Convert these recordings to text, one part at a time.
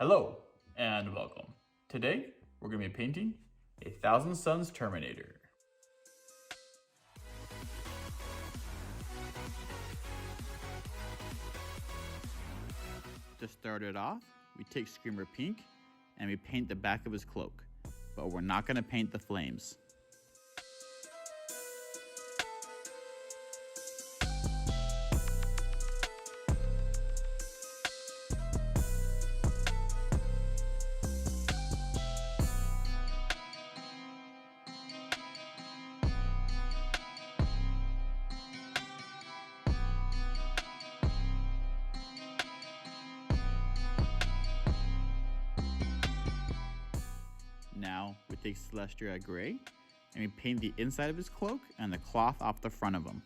Hello and welcome. Today we're going to be painting a Thousand Suns Terminator. To start it off, we take Screamer Pink and we paint the back of his cloak, but we're not going to paint the flames. Now we take Celestia Gray and we paint the inside of his cloak and the cloth off the front of him.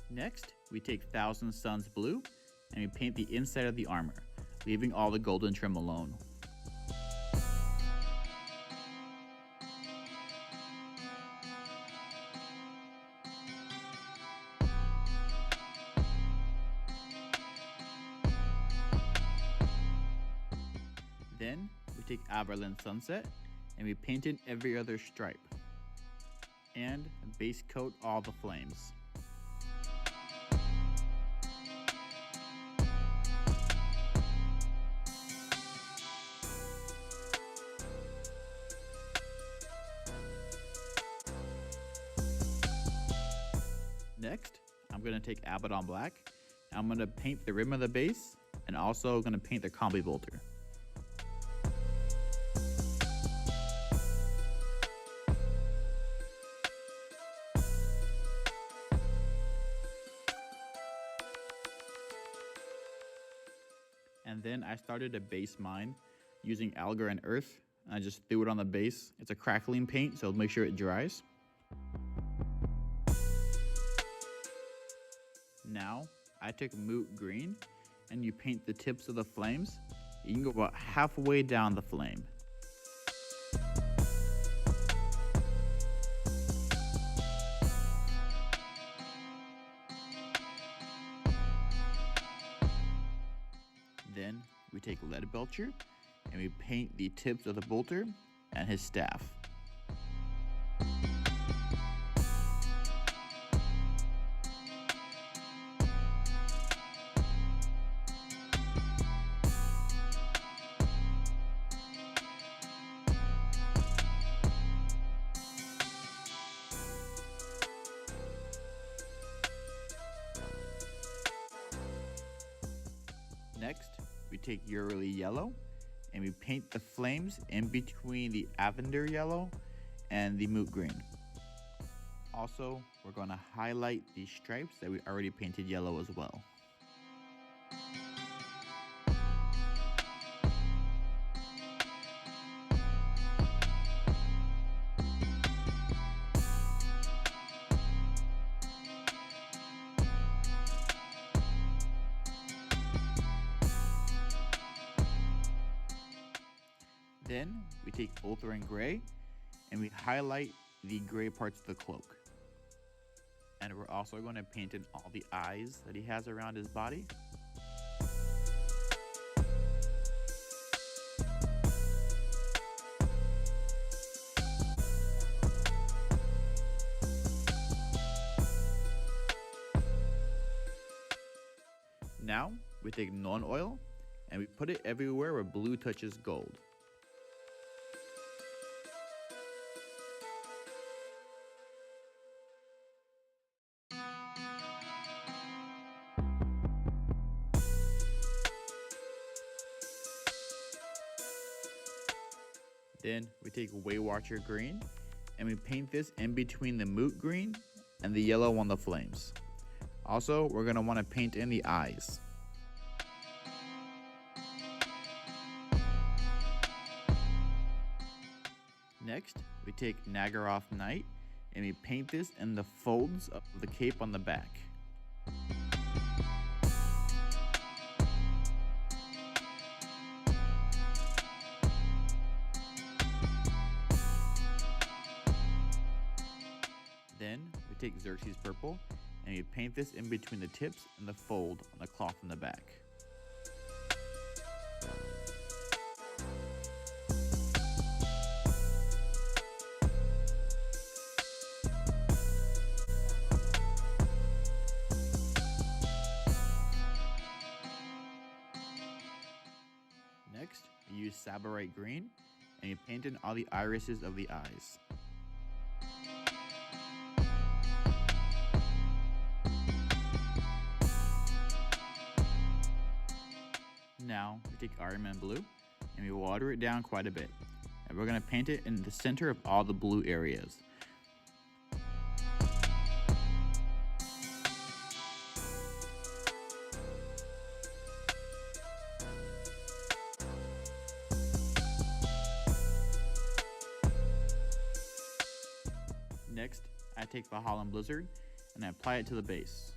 Next, we take Thousand Suns Blue and we paint the inside of the armor, leaving all the golden trim alone. Then we take Aberlin Sunset and we painted every other stripe and base coat all the flames. Next, I'm going to take Abaddon Black. I'm going to paint the rim of the base and also going to paint the combi bolter. And then I started a base mine using Algar and Earth. And I just threw it on the base. It's a crackling paint, so make sure it dries. Now, I took Moot Green, and you paint the tips of the flames. You can go about halfway down the flame. Then, we take Lead Belcher, and we paint the tips of the bolter and his staff. Next, we take Urali Yellow and we paint the flames in between the Avender Yellow and the Moot Green. Also, we're going to highlight the stripes that we already painted yellow as well. Then we take Ulthrin Gray and we highlight the gray parts of the cloak. And we're also going to paint in all the eyes that he has around his body. Now we take Nuln Oil and we put it everywhere where blue touches gold. Then we take Waywatcher Green and we paint this in between the Moot Green and the yellow on the flames. Also, we're going to want to paint in the eyes. Next, we take Nagaroth Knight and we paint this in the folds of the cape on the back. take Xerxes purple and we paint this in between the tips and the fold on the cloth in the back. Next, we use sabarite green and we paint in all the irises of the eyes. Now we take Iron Man blue and we water it down quite a bit, and we're going to paint it in the center of all the blue areas. Next, I take Valhalla Blizzard and I apply it to the base.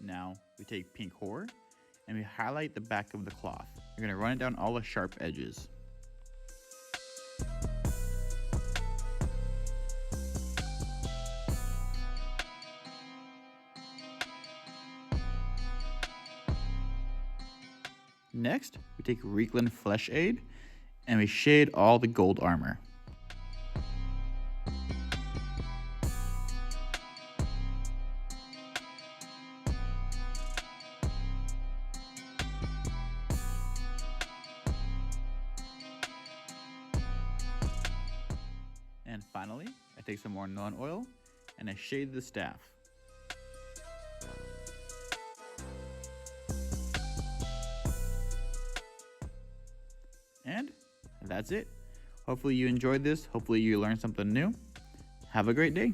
Now we take pink horror and we highlight the back of the cloth. You're going to run it down all the sharp edges. Next, we take Reikland Flesh Aid and we shade all the gold armor. And finally, I take some more Nuln Oil and I shade the staff. And that's it. Hopefully you enjoyed this. Hopefully you learned something new. Have a great day.